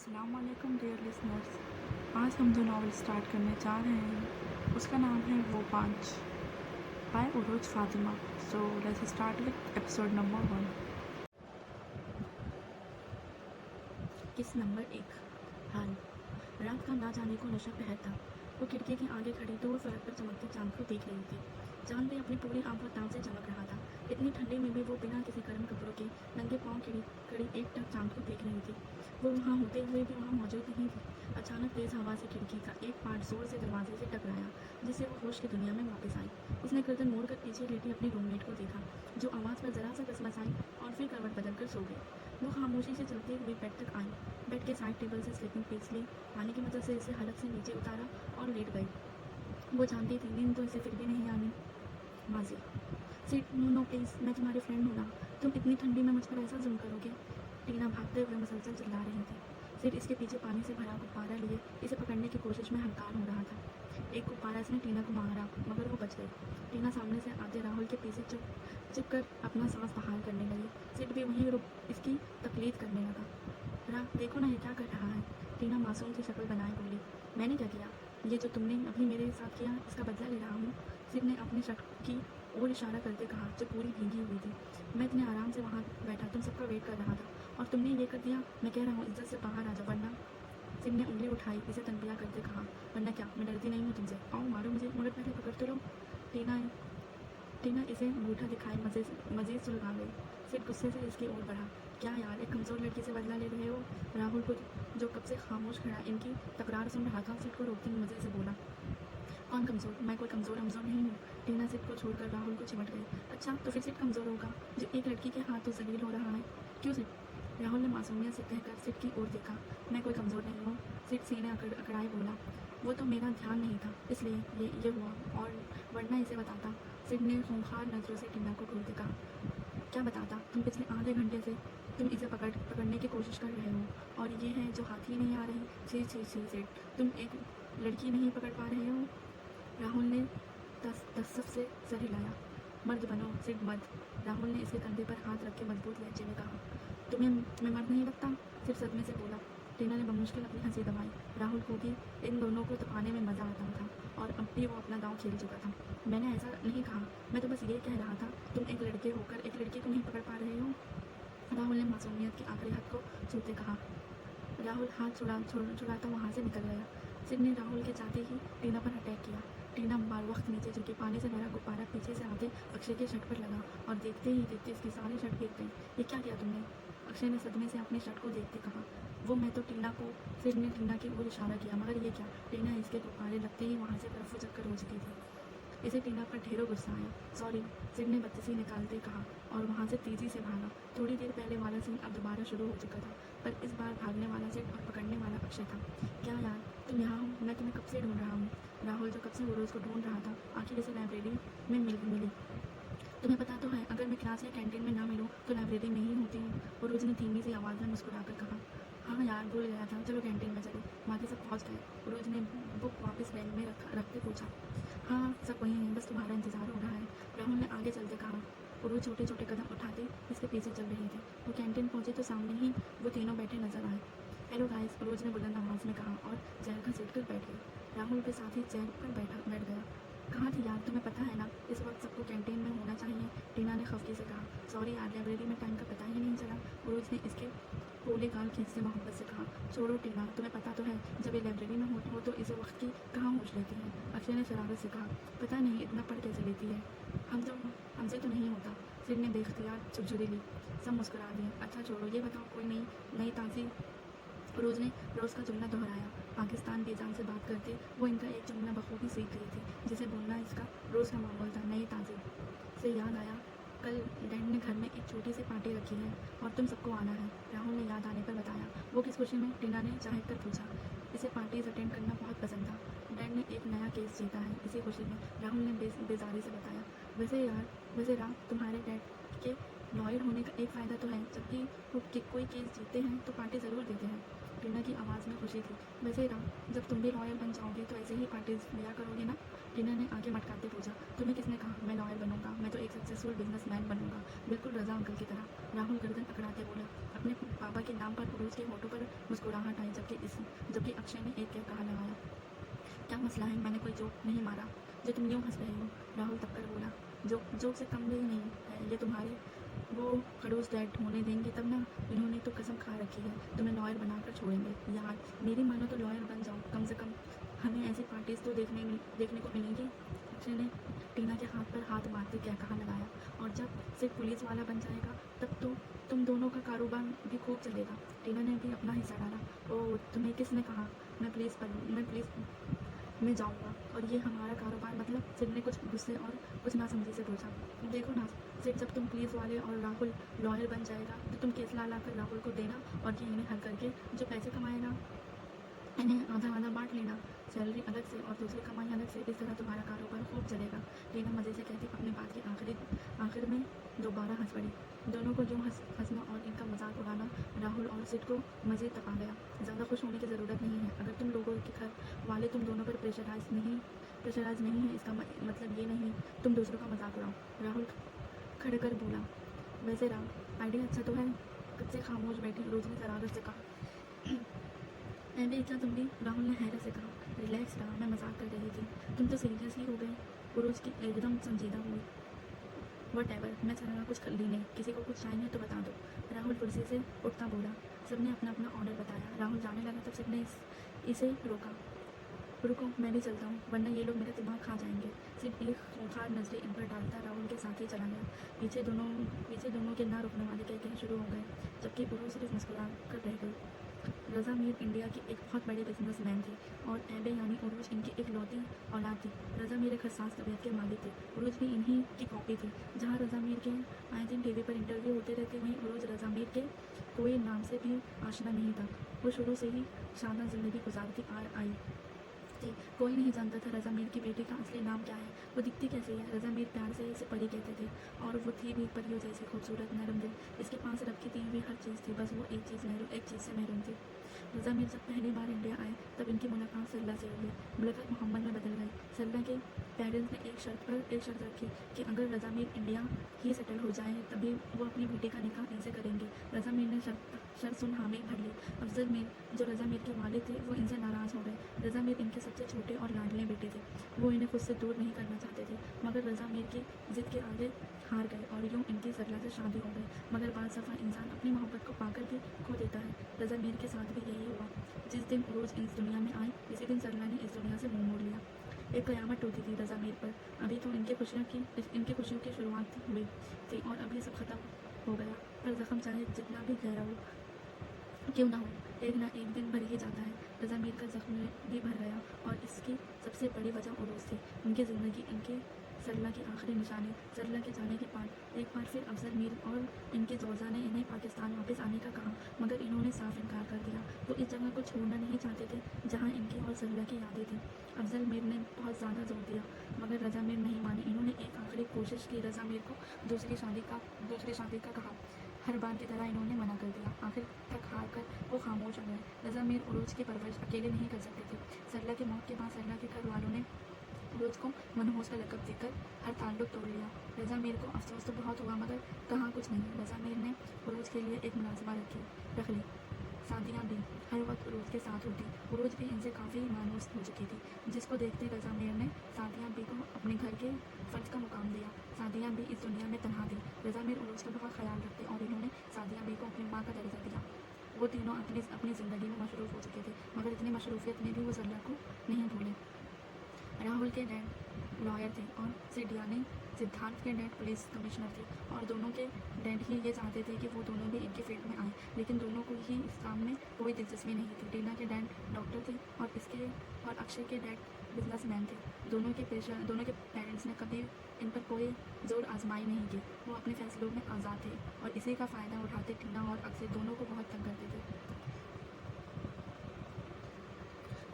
अस्सलामुअलैकुम dear listeners. आज हम जो नावल स्टार्ट करने जा रहे हैं उसका नाम है वो पाँच by Uroj Fatima. So let's start with episode number 1। किस नंबर 1। हाल। रात का ना जाने को नशा पहर था। वो खिड़की के आगे खड़ी दूर सड़क पर चमकते चांद को देख रही थी। चांद भी अपनी पूरी आंखों ताव से चमक रहा था। इतनी ठंडी में भी वो बिना किसी गर्म कपड़ों के नंगे पाँव खड़ी एक टक चांद को देख रही थी। वो वहाँ होते हुए भी वहाँ मौजूद नहीं थी। अचानक तेज हवा से खिड़की का एक पार्ट जोर से दरवाजे से टकराया, जिससे वो होश की दुनिया में वापस आई। उसने गर्दन मोड़कर पीछे लेटी अपनी रूममेट को देखा, जो आवाज़ पर जरा सा कसमसाई और फिर करवट बदलकर सो गई। वो खामोशी से चलते हुए बेड तक आई। बेड के साइड टेबल से स्लीपिंग पिल्स ली, पानी की मदद से इसे हलक से नीचे उतारा और लेट गई। वो जानती थी नींद तो इसे फिर भी नहीं आनी। माजी, सिट, नो नो प्लीज़, मैं तुम्हारी फ्रेंड हूँ ना। तुम इतनी ठंडी में मुझ पर ऐसा जुल्म करोगे? टीना भागते हुए मुसलसल चिल्ला रही थी। सिट इसके पीछे पानी से भरा गुब्बारा लिए इसे पकड़ने की कोशिश में हलकान हो रहा था। एक गुब्बारा इसने टीना को मारा, मगर वो बच गई। टीना सामने से आते राहुल के पीछे चुप कर अपना सांस बहाल करने लगी। सिट भी वहीं रुक इसकी तकलीफ करने लगा। देखो ना, ये क्या कर रहा है? टीना मासूम सी शक्ल बनाए बोली। मैंने क्या किया? ये जो तुमने अभी मेरे साथ किया, इसका बदला ले रहा हूँ। सिट ने अपनी शर्ट की ओर इशारा करते कहा, जो पूरी भीगी हुई थी। मैं इतने आराम से वहाँ बैठा तुम सबका वेट कर रहा था, और तुमने ये कर दिया। मैं कह रहा हूँ इज्जत से बाहर आ जाओ, वरना। सिट ने उंगली उठाई, इसे तनबिया करते कहा, वरना क्या? मैं डरती नहीं हूँ तुमसे। आओ मारो मुझे, मगर पहले पकड़ तो लो। टीना इसे अंगूठा दिखाए मजीद सुलगा गई। सिट गुस्से से इसकी ओर बढ़ा। क्या यार, एक कमज़ोर लड़की से बदला ले रहे हो? राहुल को, जो कब से खामोश खड़ा इनकी तकरार सुन रहा था, सिट को रोकते हुए मज़े से बोला, कौन कमज़ोर? मैं कोई कमज़ोर नहीं हूँ। टीना सिट को छोड़कर राहुल को चिमट गई। अच्छा, तो फिर सिट कमज़ोर होगा, जो एक लड़की के हाथों जलील हो रहा है। क्यों सिट? राहुल ने मासूमियत से कहकर सिट की ओर देखा। मैं कोई कमज़ोर नहीं हूँ। सिट सीने अकड़ाए बोला। वो तो मेरा ध्यान नहीं था, इसलिए ये हुआ, और वरना इसे बताता। सिट ने खूंखार नज़रों से टीना को घूरते कहा, क्या बताता? तुम पिछले आधे घंटे से तुम इसे पकड़ने की कोशिश कर रहे हो, और ये है जो हाथ ही नहीं आ रही। छी छी छी सिट, तुम एक लड़की नहीं पकड़ पा रहे हो? राहुल ने तसफ से सर हिलाया। मर्द बनो सिट, मर्द। राहुल ने इसके कंधे पर हाथ रख के मजबूत लहजे में कहा। तुम्हें मैं मर्द नहीं लगता? सिर्फ सदमे से बोला। टीना ने बमुश्किल अपनी हंसी दबाई। राहुल को भी इन दोनों को तपाने में मज़ा आता था, और अब भी वो अपना दांव खेल चुका था। मैंने ऐसा नहीं कहा, मैं तो बस ये कह रहा था, तुम एक लड़के होकर एक लड़की को नहीं पकड़ पा रहे हो। राहुल ने मासूमियत के आखिरी हद को छूते कहा। राहुल हाथ छुड़ाता वहाँ से निकल गया। सिट ने राहुल के जाते ही टीना पर अटैक किया। टीना बार वक्त नीचे झुकी, पानी से भरा गुब्बारा पीछे से आते अक्षय के शर्ट पर लगा, और देखते ही देखते इसकी सारी शर्ट भीग गई। ये क्या किया तुमने? अक्षय ने सदमे से अपनी शर्ट को देखते कहा। वो मैं तो टीना को। सिट ने टीना की ओर इशारा किया, मगर ये क्या? टीना इसके गुब्बारे लगते ही वहाँ से रफू चक्कर हो चुकी थी। इसे टीना पर ढेरों गुस्सा आया। सॉरी, सिट ने बदतसी निकालते कहा, और वहाँ से तेज़ी से भागा। थोड़ी देर पहले वाला सीन अब दोबारा शुरू हो चुका था, पर इस बार भागने वाला सिट और पकड़ने वाला अक्षय था। क्या यार, तुम यहाँ हो? मैं तुम्हें कब से ढूंढ रहा हूँ। राहुल, जो कब से वो रोज़ को ढूंढ रहा था, आखिर इसे लाइब्रेरी में मिली। तुम्हें पता तो है, अगर मैं क्लास या कैंटीन में ना मिलूँ तो लाइब्रेरी में ही होती हूँ। वो रोज़ ने धीमी सी आवाज़ में मुस्कुराकर कहा। हाँ यार, भूल गया था, चलो कैंटीन में चले। बाकी सब पहुँच गए। रोज़ ने बुक वापस बैग में रखते पूछा। हाँ, सब वही है, बस तुम्हारा इंतज़ार हो रहा है। राहुल ने आगे चलते कहा। रोज़ छोटे छोटे कदम उठाते इसके पीछे चल रही थी। वो कैंटीन पहुँचे तो सामने ही वो तीनों बैठे नजर आए। हेलो गाइस, रोज़ ने बुलंद आवाज़ में कहा, और चेयर घसीट कर बैठ गई। राहुल के साथ ही चेयर पर बैठ गया। कहाँ थी यार? तुम्हें पता है ना, इस वक्त सबको कैंटीन में होना चाहिए। टीना ने खफकी से कहा। सॉरी यार, लाइब्रेरी में टाइम का पता ही नहीं चला। रोज़ ने इसके पोले गाल खींचते मोहब्बत से कहा। छोड़ो टीना, तुम्हें पता तो है, जब ये लाइब्रेरी में हो तो इसे वक्त की कहाँ होश लेती है। अक्षय ने शरारत से कहा। पता नहीं इतना पढ़ कैसे लेती है। हमसे तो नहीं होता। सिर ने बेख्तियार झुरझुरी ली। सब मुस्कुरा दिए। अच्छा छोड़ो, ये बताओ कोई नई ताज़ी। रोज़ ने रोज़ का जुमला दोहराया। पाकिस्तान बेजान से बात करते वो इनका एक जुमला बखूबी सीख गई थी, जिसे बोलना इसका रोज़ का मामूल था। नई ताज़ी से याद आया, कल डैड ने घर में एक छोटी सी पार्टी रखी है, और तुम सबको आना है। राहुल ने याद आने पर बताया। वो किस खुशी में? टीना ने चाहत कर पूछा। इसे पार्टीज अटेंड करना बहुत पसंद था। डैड ने एक नया केस जीता है, इसी खुशी में, राहुल ने बेजारी से बताया। वैसे रात, तुम्हारे डैड के लॉयर होने का एक फ़ायदा तो है, जबकि वो कोई केस जीतते हैं तो पार्टी ज़रूर देते हैं। टीना की आवाज़ में खुशी थी। वैसे राम, जब तुम भी लॉयर बन जाओगे तो ऐसे ही पार्टीज दिया करोगे ना? टीना ने आगे मटकाते पूछा। तुम्हें किसने कहा मैं लॉयर बनूंगा? मैं तो एक सक्सेसफुल बिजनेसमैन बनूंगा, बिल्कुल रजा अंकल की तरह। राहुल गर्दन अकड़ाते बोला। अपने पापा के नाम पर पुरुष के होठों पर मुस्कुराहट आई जबकि अक्षय ने एक कहा लगाया, क्या मसला है? मैंने कोई जोक नहीं मारा जो तुम यूँ हंस रहे हो। राहुल तबकर बोला, जोक से कम भी नहीं है ये तुम्हारे वो खड़ूस डैड होने देंगे तब ना। इन्होंने तो कसम खा रखी है तुम्हें लॉयर बनाकर छोड़ेंगे। यार मेरी मानो तो लॉयर बन जाओ कम से कम, हमें ऐसी पार्टीज तो देखने को मिलेंगी। अक्षय ने टीना के हाथ पर हाथ मारते क्या कहा लगाया, और जब सिर्फ पुलिस वाला बन जाएगा तब तो तुम दोनों का कारोबार भी खूब चलेगा। टीना ने भी अपना हिस्सा डाला। ओ तुम्हें किसने कहा मैं पुलिस में जाऊंगा और ये हमारा कारोबार? मतलब सिड ने कुछ गुस्से और कुछ नासमझी से पूछा। देखो ना सिड, जब तुम पुलिस वाले और राहुल लॉयर बन जाएगा तो तुम केस ला कर राहुल को देना और ये इन्हें हल करके जो पैसे कमाएगा इन्हें आधा आधा बांट लेना, सैलरी अलग से और दूसरी कमाई अलग से। इस तरह तुम्हारा कारोबार खूब चलेगा। टीना मज़े से कहती अपनी बात की आखिर में दोबारा हंस पड़ी। दोनों को यूँ हंसना और इनका मजाक उड़ाना राहुल और सिड को मज़े तपा गया। ज़्यादा खुश होने की ज़रूरत नहीं है। अगर तुम लोगों के घर वाले तुम दोनों पर प्रेशराइज नहीं है इसका मतलब ये नहीं तुम दूसरों का मजाक उड़ाओ। राहुल खड़े कर बोला, वैसे राम आइडिया अच्छा तो है। कब से खामोश बैठी रोज ने शरारत से कहा, एंडी क्या तुम भी? राहुल ने हैरत से कहा, रिलैक्स रहा, मैं मजाक कर रही थी, तुम तो सीरियस ही हो गए। पुरुष की एकदम संजीदा हुई। वट मैं चला कुछ कर ली नहीं, किसी को कुछ चाहिए तो बता दो। राहुल कुर्सी से उठता बोला। सबने अपना अपना ऑर्डर बताया। राहुल जाने लगा तब सबने इसे रोका। रुको मैं भी चलता हूँ वरना ये लोग मेरा दिमाग खा जाएंगे। सिर्फ एक खूंखार नजरें इन पर डालता राहुल के साथ ही चला गया। पीछे दोनों के ना रुकने वाले कहने शुरू हो गए, जबकि पुरुष सिर्फ मुस्कुरा कर रह गई। रज़ा मीर इंडिया की एक बहुत बड़े बिजनेसमैन थे और एबे यानी उरूज इनकी एक लौती औलाद थी। रज़ा मीर एक हसास तबीयत के मालिक थे। उरूज भी इन्हीं की कॉपी थी। जहाँ रज़ा मीर के आए दिन टीवी पर इंटरव्यू होते रहते वहीं उरूज रज़ा मीर के कोई नाम से भी आशना नहीं था। वो शुरू से ही शानदार जिंदगी गुजारती आई थी। कोई नहीं जानता था रज़ा मीर की बेटी का असली नाम क्या है, वो दिखती कैसी है। रज़ा मीर प्यार से इसे परी कहते थे और वो थी भी परियों जैसी खूबसूरत नरम दिल। इसके पास रब की दी हुई हर चीज़ थी, बस वो एक चीज़ से महरूम थी। रज़ा मीर जब पहली बार इंडिया आए तब इनकी मुलाकात सरला से हुई। मुलाकात मोहम्मद में बदल गई। सरला के पेरेंट्स ने एक शर्त रखी कि अगर रज़ा मीर इंडिया ही सेटल हो जाए तभी वो अपनी बेटी का निकाह इनसे करेंगे। रज़ा मीर ने शर्त सुन हामी भर ली। अफजल मीर जो रज़ा मीर के वालिद थे वो इनसे नाराज़ हो गए। रज़ा मीर इनके सबसे छोटे और लाडले बेटे थे। वो इन्हें खुद से दूर नहीं करना चाहते थे, मगर रज़ा मीर की जिद के आगे हार गए और यूँ इनकी सरला से शादी हो गई। मगर बाद दफ़ा इंसान अपनी मोहब्बत को पाकर भी खो देता है। रज़ा मीर के साथ भी यही हुआ। जिस दिन रोज़ इस दुनिया में आए इसी दिन सरला ने इस दुनिया से मुँह मोड़ लिया। एक क़यामत टूटी थी रज़ा मीर पर। अभी तो इनकी खुशियों की शुरुआत हुई थी और अभी सब खत्म हो गया। पर ज़ख्म चाहे जितना भी गहरा हो क्यों ना हो, एक ना एक दिन भर ही जाता है। रज़ा मीर का जख्म भी भर गया और इसकी सबसे बड़ी वजह उरूज थी। उनकी ज़िंदगी इनके सरला की आखिरी निशानी। सरला के जाने के बाद एक बार फिर अफजल मीर और इनके जोजा ने इन्हें पाकिस्तान वापस आने का कहा, मगर इन्होंने साफ इनकार कर दिया। वो इस जगह को छोड़ना नहीं चाहते थे जहाँ इनकी और सरला की यादें थी। अफजल मीर ने बहुत ज़्यादा जोर दिया मगर रज़ा मीर नहीं माने। इन्होंने एक आखिरी कोशिश की रज़ा मीर को दूसरी शादी का कहा। हर बार की तरह इन्होंने मना कर दिया। आखिर तक हार कर वो खामोश हो गए। रज़ा मीर उरूज की परवरिश अकेले नहीं कर सकते थे। सरला की मौत के बाद सरला के घर वालों ने उरूज को मनहूस का लक़ब देकर हर ताल्लुक तोड़ लिया। रज़ा मीर को अफसोस तो बहुत हुआ मगर कहा कुछ नहीं। रज़ा मीर ने उरूज के लिए एक मुलाजमा रख ली। शादियाँ भी हर वक्त उरूज के साथ होती। उरूज भी इनसे काफ़ी मायूस हो चुकी थी, जिसको देखते रज़ा मीर ने सादिया बी को अपने घर के फ़र्ज का मुकाम दिया। सादिया बी इस दुनिया में तनहा थी। रज़ा मीर उरूज का बहुत ख्याल रखते और इन्होंने सादिया बी को अपनी माँ का दर्जा दिया। वो तीनों अपनी ज़िंदगी में मशरूफ़ हो चुके थे मगर इतनी मशरूफ़ियत में भी वो सरला को नहीं भूले। राहुल के डैड लॉयर थे और सिड यानी सिद्धार्थ के डैड पुलिस कमिश्नर थे और दोनों के डैड ही ये चाहते थे कि वो दोनों भी इनकी फील्ड में आए, लेकिन दोनों को ही इस काम में कोई दिलचस्पी नहीं थी। टीना के डैड डॉक्टर थे और अक्षय के डैड बिजनेसमैन थे। दोनों के पेरेंट्स ने कभी इन पर कोई जोर आजमाई नहीं की। वो अपने फैसलों में आज़ाद थे और इसी का फ़ायदा उठाते टीना और अक्षय दोनों को बहुत तंग करते थे।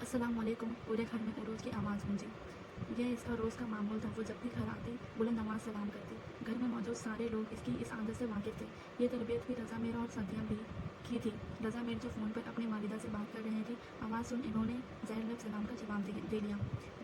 अस्सलाम वालेकुम। पूरे घर में उरूज की आवाज़ गूंजी। यह इसका रोज़ का मामूल था। वो जब भी घर आती बुलंद आवाज़ सलाम करती। घर में मौजूद सारे लोग इसकी इस आदत से वाकिफ़ थे। ये तरबियत भी रज़ा मीर और सदिया भी की थी। रज़ा मीर जो फ़ोन पर अपनी वालिदा से बात कर रहे थे, आवाज़ सुन इन्होंने ज़हर लब सलाम का जवाब दे लिया।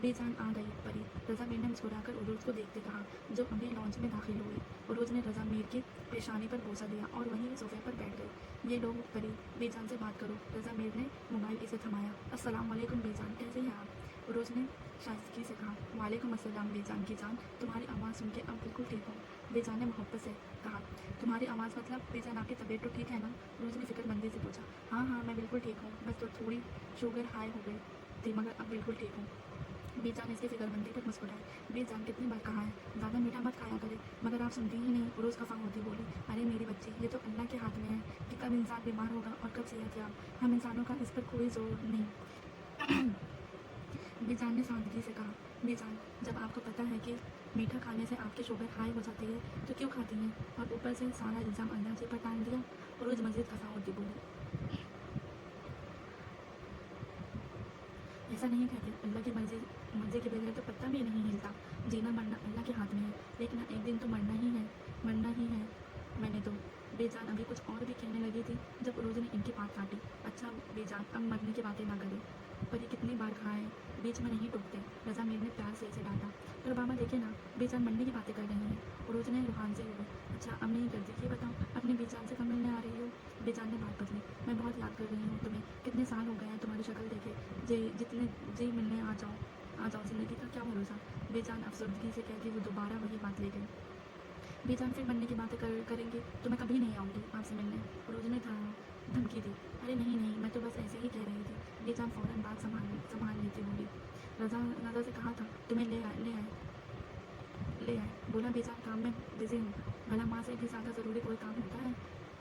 बेजान आ गई परी, रज़ा मीर ने मुस्कुराकर उरूज को देखते कहा, जो अभी लॉन्च में दाखिल हुई। उरूज ने रज़ा मीर की पेशानी पर बोसा दिया और वहीं सोफे पर बैठ गई। ये लो परी, बेजान से बात करो। रज़ा मीर ने मोबाइल इसे थमाया। अस्सलाम वालेकुम बेजान, कैसे हैं आप? उरूज ने शाइस्तगी से कहा। वालेकुम अस्सलाम बेजान की जान, तुम्हारी आवाज़ सुन के अब बिल्कुल ठीक हूँ। बेजान ने मोहब्बत से कहा। तुम्हारी आवाज़ मतलब? बेजान आपकी तबीयत तो ठीक है ना? उरूज ने फिक्रमंदी से पूछा। हाँ हाँ, मैं बिल्कुल ठीक हूँ, बस तो थोड़ी शुगर हाई हो गई थी, मगर अब बिल्कुल ठीक हूँ। बेजान इसकी फिक्रमंदी पर मुस्कुराई। बेजान कितनी बार कहा है ज़्यादा मीठा मत खाया करे, मगर आप सुनती ही नहीं। उरूज खफा होती बोली। अरे मेरी बच्ची, ये तो अल्लाह के हाथ में है कि कब इंसान बीमार होगा और कब सेहतयाब। हम इंसानों का इस पर कोई जोर नहीं। बेजान ने सादगी से कहा। बेजान, जब आपको पता है कि मीठा खाने से आपकी शुगर हाई हो जाती है तो क्यों खाती हैं? और ऊपर से सारा इल्ज़ाम अल्लाह जी पर टाल दिया। उरूज मज़ीद खफा होती बोली। ऐसा नहीं कहते, अल्लाह की मर्जी के बगैर तो पत्ता भी नहीं हिलता। जीना मरना अल्लाह के हाथ में है, लेकिन एक दिन तो मरना ही है, मरना ही है। मैंने तो बेजान अभी कुछ और भी कहने लगी थी जब उरूज ने इनकी बात काटी। अच्छा बेजान, अब मरने की बातें ना करें, पर ये कितनी बार कहा है, बीच में नहीं टोकते। रज़ा मीर ने प्यार से इसे डांटा। पर बाबा देखे ना, बेजान मरने की बातें कर रही हैं। उरूज ने रूहान से हुई। अच्छा अब नहीं करती, ये बताओ अपनी बेजान से कब मिलने आ रही हो? बेजान ने बात बदली। मैं बहुत याद कर रही हूँ तुम्हें, कितने साल हो गए हैं तुम्हारी शक्ल देखे। जितने जी मिलने आ जाओ, ज़िंदगी का क्या भरोसा। बेजान अफसरदगी से कहती वो दोबारा वही बात ले गई। बेजान फिर बनने की बातें करेंगे तो मैं कभी नहीं आऊँगी आपसे मिलने। उरूज ने धमकी दी। अरे नहीं नहीं, मैं तो बस ऐसे ही कह रही थी। बेजान फ़ौरन बात संभाल लेती बोली। रज़ा से कहा था तुम्हें ले आए। बोला बेजान काम में बिज़ी हूँ। भला माँ से भी ज़्यादा ज़रूरी कोई काम होता है?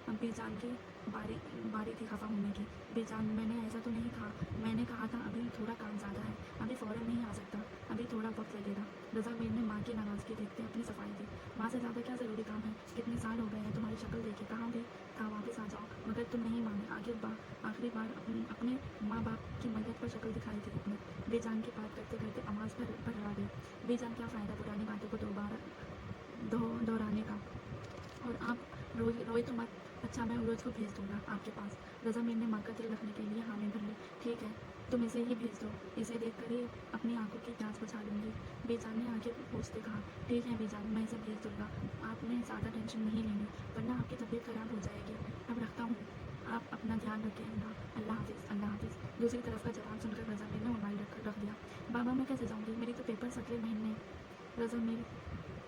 अब बेजान की बारी थी खफा होने की। बेजान, मैंने ऐसा तो नहीं कहा, मैंने कहा था अभी थोड़ा काम ज़्यादा है, अभी फ़ौरन नहीं आ सकता, अभी थोड़ा वक्त लगेगा। रज़ा मीर ने माँ की नाराज़गी देखते अपनी सफाई दी। माँ से ज़्यादा क्या ज़रूरी काम है? कितने साल हो गए हैं तुम्हारी शक्ल देखे, कहाँ भी था वापस आ जाओ, मगर तुम नहीं माने। आखिरी बार अपने माँ बाप की मैयत पर शक्ल दिखाई थी अपने। बेजान की बात करते करते आवाज़ पर आ गई। बेजान, क्या फ़ायदा पुरानी बातों को दोबारा दोहराने का, और आप रोई तो मत। अच्छा मैं उरोज को भेज दूँगा आपके पास। रज़ा मीर ने माँ का दिल रखने के लिए हामी भर ली। ठीक है, तुम इसे ही भेज दो, इसे देख कर ही अपनी आंखों की प्यास बुझा लूँगी। बेजान ने आगे पूछते कहा। ठीक है बेजान, मैं इसे भेज दूँगा, आपने ज़्यादा टेंशन नहीं लेनी, वरना आपकी तबीयत ख़राब हो जाएगी। अब रखता हूँ, आप अपना ध्यान रखिएगा। अल्लाह हाफिज़, अल्लाह हाफिज़। दूसरी तरफ का जवाब सुनकर रज़ा मीर ने मोबाइल रख दिया। बाबा मैं कैसे जाऊँगी, मेरी तो पेपर्स अगले महीने। रज़ा मीर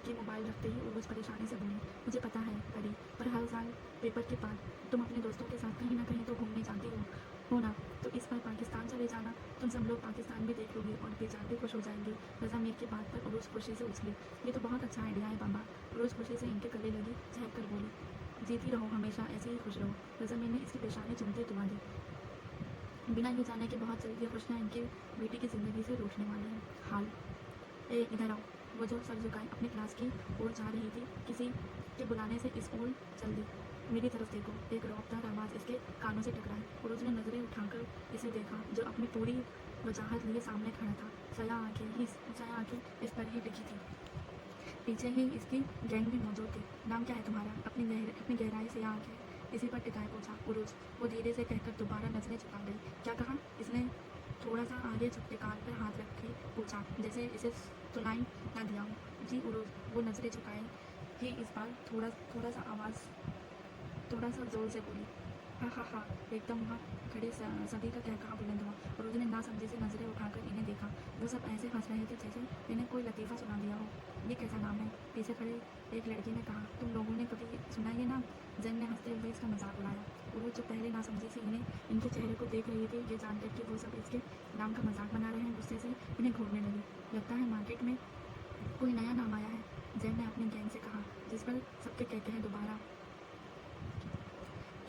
की मोबाइल रखते ही उर्वश परेशानी से बोली। मुझे पता है परी, पर हर साल पेपर के बाद तुम अपने दोस्तों के साथ कहीं ना कहीं तो घूमने जाती हो ना, तो इस बार पाकिस्तान चले जाना, तुम सब लोग पाकिस्तान भी देख लोगे और बेचार भी खुश हो जाएंगे। रज़ा मीर की बात पर उर्वश खुशी से उछली। ये तो बहुत अच्छा आइडिया है बाबा। उर्वश खुशी से इनके गले लगी, चहक कर बोली। जीती रहो हमेशा, ऐसे ही खुश रहो। रज़ा मीर ने इसकी पेशानी चुमते दुआ दी। बिना ये जाने कि बहुत जल्दी ये खुशियाँ इनकी बेटी की ज़िंदगी से रूठने वाली हैं। हाल इधर आओ। वो जो सर झुकाए अपनी क्लास की ओर जा रही थी, किसी के बुलाने से इस ओर चल दी। मेरी तरफ देखो, एक रौबदार आवाज़ इसके कानों से टकराई। उरूज ने नज़रें उठाकर इसे देखा, जो अपनी पूरी वजाहत लिए सामने खड़ा था। सया आंखें इस पर ही टिकी थी। पीछे ही इसकी गैंग भी मौजूद थी। नाम क्या है तुम्हारा? अपनी गहराई से आंखें इसी पर टिकाए पूछा उरूज। वो धीरे से कहकर दोबारा नजरें झुका गई। क्या कहा? इसने थोड़ा सा आगे झुकते कान पर हाथ रख के पूछा, जैसे इसे सुनाई ना दिया हो। जी उरूज। वो नजरें झुकाए ही इस बार थोड़ा सा जोर से बोली। हा एकदम वहाँ खड़े सभी का कहकहा बुलंद हुआ। उरूज ने ना समझे से नजरें उठाकर इन्हें देखा। वो सब ऐसे हंस रहे थे जैसे इन्हें कोई लतीफ़ा सुना दिया हो। ये कैसा नाम है? पीछे खड़े एक लड़की ने कहा। तुम लोगों ने कभी सुना ये नाम? जैन ने हंसते हुए इसका मजाक उड़ाया। उरूज जो पहले ना समझी से इनके चेहरे को देख रही थी, ये जानकर कि वो सब इसके नाम का मजाक बना रहे हैं, गुस्से से इन्हें घूरने लगी। लगता है मार्केट में कोई नया नाम आया है, जैन ने अपनी गैंग से कहा, जिस पर सबके कहकहे दोबारा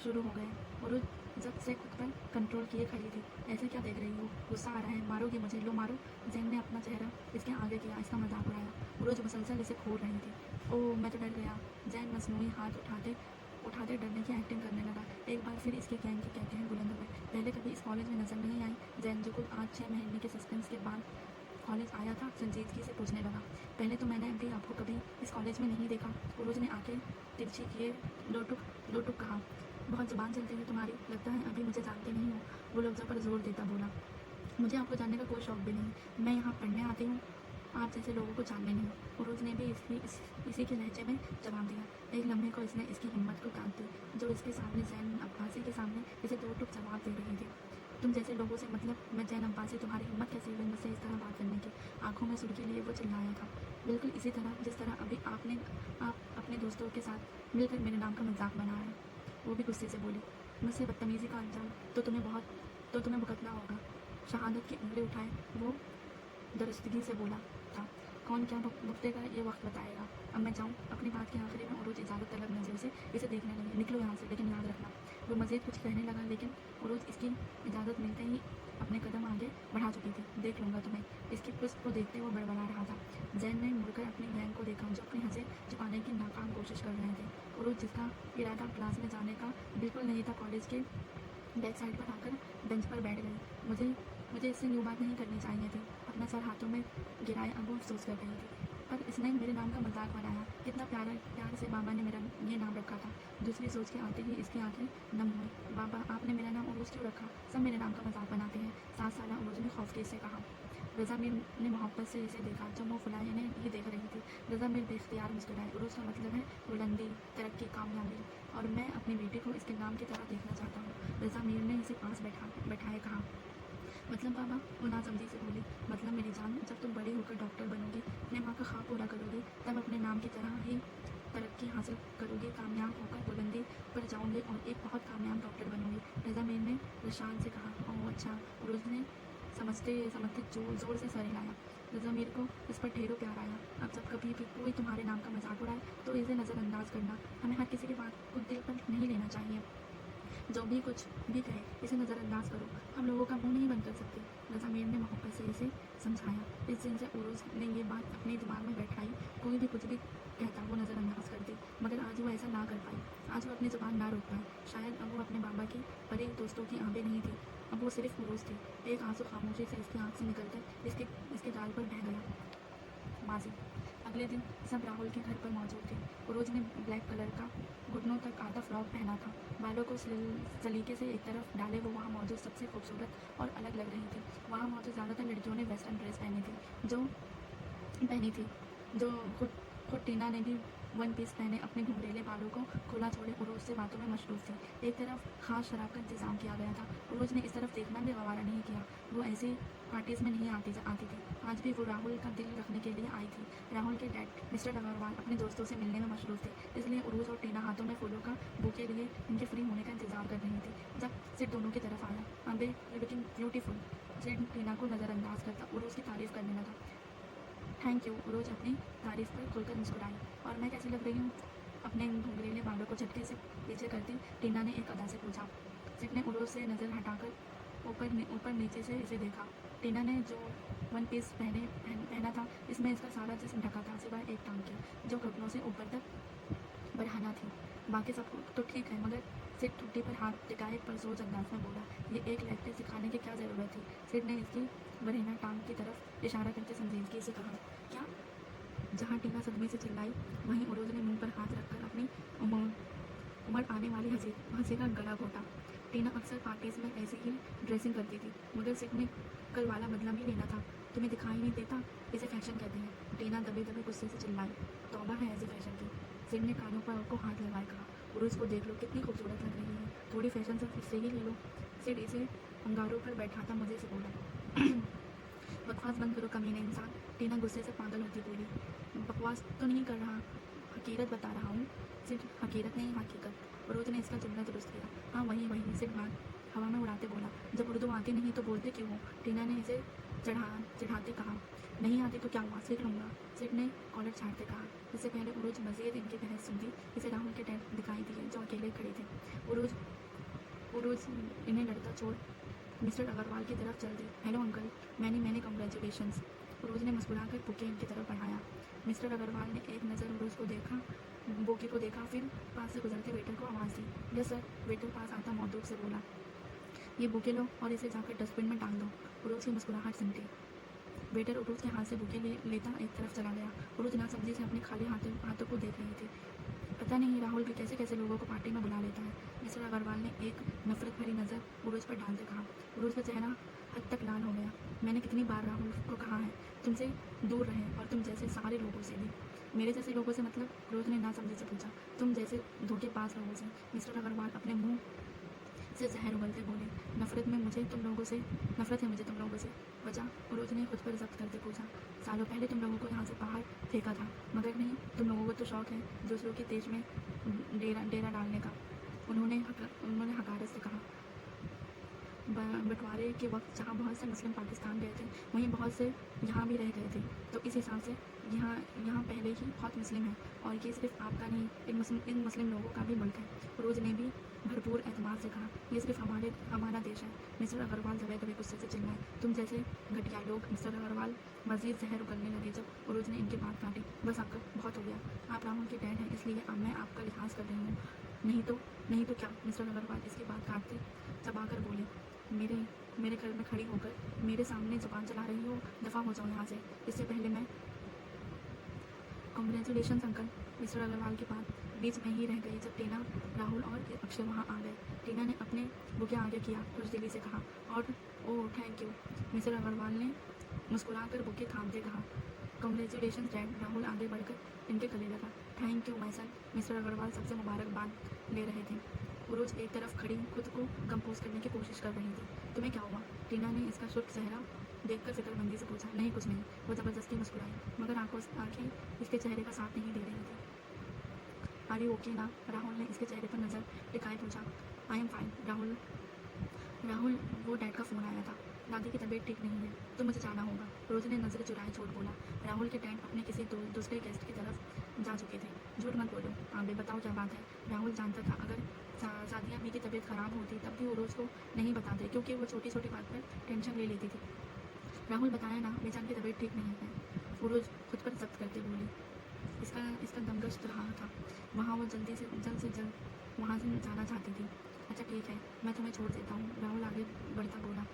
शुरू हो गए। उरूज जब से खुद पर कंट्रोल किए खड़ी थी। ऐसे क्या देख रही हो? गुस्सा आ रहा है? मारोगे मुझे? लो मारो। जैन ने अपना चेहरा इसके आगे किया, इसका मजाक उड़ाया। उरूज मुसलसल इसे घूर रही थी। ओह मैं तो डर गया। जैन मसनूई हाथ उठाते डरने की एक्टिंग करने लगा। एक बार फिर इसके गैंग के कहते हैं बुलंद हुए। पहले कभी इस कॉलेज में नजर नहीं आई जैन, जो कुछ 8-6 महीने के सस्पेंस के बाद कॉलेज आया था, संजीदगी से पूछने लगा। पहले तो मैंने अभी आपको कभी इस कॉलेज में नहीं देखा। उरूज ने आके तिरछी किए लोटुक कहा। बहुत ज़ुबान चलती है तुम्हारी, लगता है अभी मुझे जानते नहीं हो, वो लफ्ज़ों पर जोर देता बोला। मुझे आपको जानने का कोई शौक भी नहीं, मैं यहाँ पढ़ने आती हूँ, आप जैसे लोगों को जानने नहीं। उरोज ने भी इसी के लहजे में जवाब दिया। एक लम्हे को इसने इसकी हिम्मत को काट दी, जो इसके सामने जैन अब्बासी के सामने इसे दो टुक जवाब दे रही थी। तुम जैसे लोगों से मतलब मैं जैन अब्बासी, तुम्हारी हिम्मत कैसे हुई मुझसे इस तरह बात करने की? आंखों में सुर्खी लिए वो चिल्लाया था, बिल्कुल इसी तरह जिस तरह अभी आप अपने दोस्तों के साथ मिलकर मेरे नाम का मजाक बनाया है। वो भी गुस्से से बोली, मुझसे बदतमीजी का अंजाम तो तुम्हें भुगतना होगा। शहादत की उंगली उठाए वो दुरुस्तगी से बोला था, कौन क्या भुगतेगा ये वक्त बताएगा। अब मैं जाऊँ? अपनी बात के आखिरी में उरोज इजाज़त तलब नज़र से इसे देखने लगी। निकलो यहाँ से, लेकिन याद रखना। वो मज़ीद कुछ कहने लगा, लेकिन उरोज इसकी इजाज़त मिलते ही अपने कदम आगे बढ़ा चुकी थी। देख लूँगा तुम्हें, इसकी पुष्प को देखते वो बड़बड़ा रहा था। जैन ने मुड़कर अपनी बहन को देखा, जो अपनी हंसे छुपाने की नाकाम कोशिश कर रहे थे। उरोज, जिसका इरादा क्लास में जाने का बिल्कुल नहीं था, कॉलेज के बैक साइड पर आकर बेंच पर बैठ गई। मुझे इससे यूँ बात नहीं करनी चाहिए थी। अपना सर हाथों में गिराए अब वो अफसोस कर रही थी, पर इसने मेरे नाम का मजाक बनाया। कितना प्यार से बाबा ने मेरा ये नाम रखा था। दूसरी सोच के आते ही इसकी आंखें नम हुई। बाबा, आपने मेरा नाम उरोज क्यों रखा? सब मेरे नाम का मजाक बनाते हैं, 7 साल उरोज ने खौफकी से कहा। रज़ा मीर ने मोहब्बत से इसे देखा, जो मुँह फुलाए इन्हें ये देख रही थी। रज़ा मीर बेख्तियार मुस्कुराए। उरोज का मतलब है बुलंदी, तरक्की, कामयाबी, और मैं अपनी बेटी को इसके नाम की तरह देखना चाहता हूँ। रज़ा मीर ने इसे पास बैठाए कहा। मतलब बाबा? वो नासमझी से बोली, मतलब मेरी जान, जब तुम बड़ी होकर डॉक्टर बनोगी, अपने माँ का ख्वाब पूरा करोगी, तब अपने नाम की तरह ही तरक्की हासिल करोगी, कामयाब होकर बुलंदी पर जाऊंगी और एक बहुत कामयाब डॉक्टर बनूंगी। रज़ा मीर ने रशान से कहा। ओह अच्छा। उरोज ने समझते समझते जोर से सर हिलाया। रज़ा मीर को इस पर ढेरों प्यार आया। अब जब कभी भी कोई तुम्हारे नाम का मजाक उड़ाए तो इसे नज़रअंदाज करना। हमें हर किसी की बात को दिल पर नहीं लेना चाहिए। जो भी कुछ भी कहे इसे नज़रअंदाज करो, हम लोगों का मुंह नहीं बंद कर सकते। रज़ा मीर ने मोहब्बत से इसे समझाया। इस दिन से उरोज ने ये बात अपने दिमाग में बैठाई, कोई भी कुछ भी कहता वो नज़रअंदाज करती, मगर आज वो ऐसा ना कर पाई। आज वो अपनी ज़ुबान ना रोक पाई। शायद अब वो अपने बाबा की परी दोस्तों की आंखें नहीं थी, अब वो सिर्फ उरोज थी। एक आंसू खामोशी से इसकी आँख से निकलकर इसके गाल पर बह गया। माजी। अगले दिन सब राहुल के घर पर मौजूद थे। उरोज ने ब्लैक कलर का घुटनों तक आधा फ्रॉक पहना था, बालों को सलीके से एक तरफ डाले वो वहाँ मौजूद सबसे खूबसूरत और अलग लग रही थी। वहाँ मौजूद ज़्यादातर लड़कियों ने वेस्टर्न ड्रेस पहनी थी, जो खुद टीना ने भी वन पीस पहने अपने घुंघरेले बालों को खुला छोड़े उरोज से बातों में मशरूफ थी। एक तरफ खास शराब का इंतजाम किया गया था। उरोज ने इस तरफ देखना भी गवारा नहीं किया। वो ऐसी पार्टीज में नहीं आती थी। आज भी वो राहुल का दिल रखने के लिए आई थी। राहुल के डैड मिस्टर अग्रवाल अपने दोस्तों से मिलने में मशरूफ थे, इसलिए उरोज और टीना हाथों में फूलों का बुके लिए इनके फ्री होने का इंतजार कर रही थी। जब सिड दोनों की तरफ आया, अबे यू लुकिंग ब्यूटीफुल, सिड टीना को नज़रअंदाज करता उरोज की तारीफ करने लगा। Thank you. उरोज अपनी तारीफ पर खुलकर मुस्कुराई। और मैं कैसी लग रही हूँ? अपने घुंघरीले बालों को झटके से पीछे करती टीना ने एक अदा से पूछा। सिड ने उरोज से नज़र हटाकर ऊपर नीचे से इसे देखा। टीना ने जो वन पीस पहना था, इसमें इसका सारा जिस्म ढका था, सिवाय एक टांग के, जो घुटनों से ऊपर तक बढ़ाना थी। बाकी सब तो ठीक है, मगर सिड टूटी पर हाथ टिकाए पर जोर अंदाज में बोला, ये एक लड़के सिखाने की क्या ज़रूरत थी? सिड ने इसकी बरहना टांग की तरफ इशारा करके संजीदगी से कहा। क्या? जहाँ टीना सदमे से चिल्लाई, वहीं उरोज ने मुंह पर हाथ रखकर अपनी उमड़ आने वाली हंसी का गला घोटा। टीना अक्सर पार्टीज में ऐसी ही ड्रेसिंग करती थी, मगर सिड ने कल वाला बदला भी लेना था। तुम्हें दिखाई नहीं देता? इसे फैशन कहते हैं। टीना दबे दबे गुस्से से चिल्लाई। तौबा है ऐसे फैशन की। सिड ने कानों पर को हाथ लगाए कहा, उरोज को देख लो, कितनी खूबसूरत लग रही है, थोड़ी फैशन से ही ले लो। सिड इसे अंगारों पर बैठाता मज़े से बोला। बकवास बंद करो कमीने इंसान। टीना गुस्से से पागल होती बोली। बकवास तो नहीं कर रहा, हकीकत बता रहा हूँ। सिर्फ हकीकत नहीं, हकीकत। उरोज ने इसका जुमला दुरुस्त किया। हाँ वही। सिर्फ बात हवा में उड़ाते बोला। जब उर्दू आती नहीं तो बोलते क्यों हो? टीना ने इसे चढ़ाते कहा। नहीं आती तो क्या हुआ, सीख लूँगा। सिड ने कॉलर छाड़ते कहा। इससे पहले उरोज मज़ीद इनकी बहस सुनती, इसे राहुल के डैड दिखाई दिए, जो अकेले खड़े थे। उरोज इन्हें लड़ता छोड़ मिस्टर अग्रवाल की तरफ चल दी। Hello uncle, many congratulations. Uroj ने मुस्कुराकर बुके इनकी तरफ बढ़ाया। मिस्टर अग्रवाल ने एक नज़र उरोज को देखा, बुके को देखा, फिर पास से गुजरते वेटर को आवाज़ दी। Yes sir. वेटर पास आता मौदूद से बोला, ये बुके लो और इसे जाकर डस्टबिन में डाल दो। उरोज की मुस्कुराहट सिमटी। वेटर उरोज के हाथ से बुके लेता एक तरफ चला गया। उरोज नासमझी से अपने खाली हाथों को देख रही थी। पता नहीं राहुल भी कैसे कैसे लोगों को पार्टी में बुला लेता है। मिस्टर अग्रवाल ने एक नफरत भरी नज़र उरोज पर डालते कहा। उरोज का चेहरा हद तक लाल हो गया। मैंने कितनी बार राहुल को कहा है तुमसे दूर रहे, और तुम जैसे सारे लोगों से भी। मेरे जैसे लोगों से मतलब? उरोज ने नासमझी से पूछा। तुम जैसे धोखेबाज लोगों से। मिस्टर अग्रवाल अपने मुंह से जहर उगलते बोले। नफरत है मुझे तुम लोगों से। बचा? उरोज ने खुद पर जब्त करते पूछा। सालों पहले तुम लोगों को यहाँ से बाहर फेंका था, मगर नहीं, तुम लोगों को तो शौक है दूसरों के देश में डेरा डालने का। उन्होंने हकारत से कहा। बंटवारे के वक्त जहाँ बहुत से मुस्लिम पाकिस्तान गए थे, वहीं बहुत से यहाँ भी रह गए थे, तो इस हिसाब से यहाँ पहले ही बहुत मुस्लिम है, और ये सिर्फ आपका नहीं, इन मुस्लिम लोगों का भी मुल्क है। रोज ने भी भरपूर एतमाद से कहा। ये सिर्फ हमारा देश है। मिस्टर अग्रवाल दबे दबे गुस्से से चिल्लाए। तुम जैसे घटिया लोग। मिस्टर अग्रवाल मजीद जहर उगलने लगे जब उरोज ने इनकी बात काटी। बस आपका बहुत हो गया। आप राहुल के डैड हैं, इसलिए अब मैं आपका लिहाज कर रही हूँ। नहीं तो क्या? मिस्टर अग्रवाल इसकी बात काटते चबाकर बोले। मेरे घर में खड़ी होकर मेरे सामने जुबान चला रही हो? दफ़ा हो जाओ यहाँ से, इससे पहले मैं। Congratulation uncle. मिस्टर अग्रवाल की बात बीच में ही रह गई जब टीना, राहुल और अक्षय वहाँ आ गए। टीना ने अपने बुके आगे किया, खुशदिली से कहा, और oh thank you. Mister Agarwal ने मुस्कुराकर बुके थामते कहा। Congratulation dad. राहुल आगे बढ़कर इनके गले लगा। Thank you my son. Mister Agarwal सबसे मुबारकबाद ले रहे थे। उरोज एक तरफ खड़ी खुद को कंपोज करने की कोशिश कर रही थी। तुम्हें क्या हुआ? टीना ने इसका शुष्क चेहरा देखकर फिक्रमंदी से पूछा। नहीं, कुछ नहीं। वो ज़बरदस्ती मुस्कुराई, मगर आंखें इसके चेहरे का साथ नहीं दे रही थी। आर यू ओके ना? राहुल ने इसके चेहरे पर नज़र टिकाए पूछा। I am fine. राहुल वो डैड का फ़ोन आया था, दादी की तबीयत ठीक नहीं है, तो मुझे जाना होगा। रोज ने नज़र चुराए झूठ बोला। राहुल के डैड अपने किसी दूसरे गेस्ट की तरफ जा चुके थे। झूठ मत बोलो, आबे बताओ क्या बात है। राहुल जानता था अगर सादिया अम्मी की तबीयत ख़राब होती तब भी वो रोज़ को नहीं बताते, क्योंकि वो छोटी छोटी बात पर टेंशन ले लेती थी। राहुल बताया ना, बेचान की तबीयत ठीक नहीं है। फिरोज खुद पर जब्त करते बोली। इसका दमगश्त रहा था, वहाँ वो जल्द से जल्द वहाँ से जाना चाहती थी। अच्छा ठीक है, मैं तुम्हें छोड़ देता हूँ। राहुल आगे बढ़ता बोला।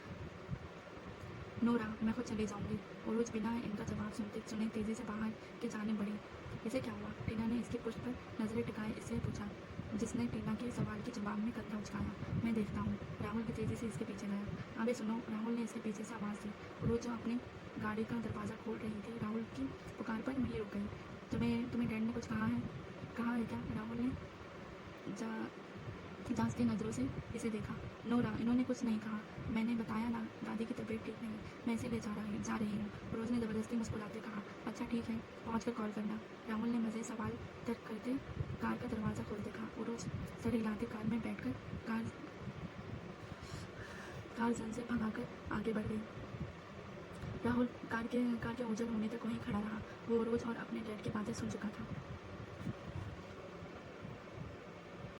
नोरा, मैं खुद चली जाऊँगी। फिरोज बिना इनका जवाब सुने तेज़ी से बाहर के जाने बढ़ी। इसे क्या हुआ? टीना ने इसकी पुष्ट पर नज़रें टिकाए इससे पूछा, जिसने टीना के सवाल के जवाब में कंधा उचकाया। मैं देखता हूँ। राहुल भी तेज़ी से इसके पीछे गया। अबे सुनो, राहुल ने इसके पीछे से आवाज़ दी। फिरोज जो अपनी गाड़ी का दरवाज़ा खोल रही थी, राहुल की पुकार पर वहीं रुक गई। तुम्हें डैड ने कुछ कहा है क्या? राहुल ने जांचती नज़रों से इसे देखा। नोरा, इन्होंने कुछ नहीं कहा। मैंने बताया ना, दादी की तबीयत ठीक नहीं, मैं इसे ले जा रही हूँ। रोज़ ने ज़बरदस्ती मुस्कुराते कहा। अच्छा ठीक है, पहुँच कर कॉल करना। राहुल ने मज़े सवाल तर्क करते कार का दरवाज़ा खोलते कहा। रोज़ सर हिलाते कार में बैठकर कार जन से भगाकर आगे बढ़ गई। राहुल कार के ओझल होने तक वहीं खड़ा रहा। वो रोज़ और अपने डैड की बातें सुन चुका था।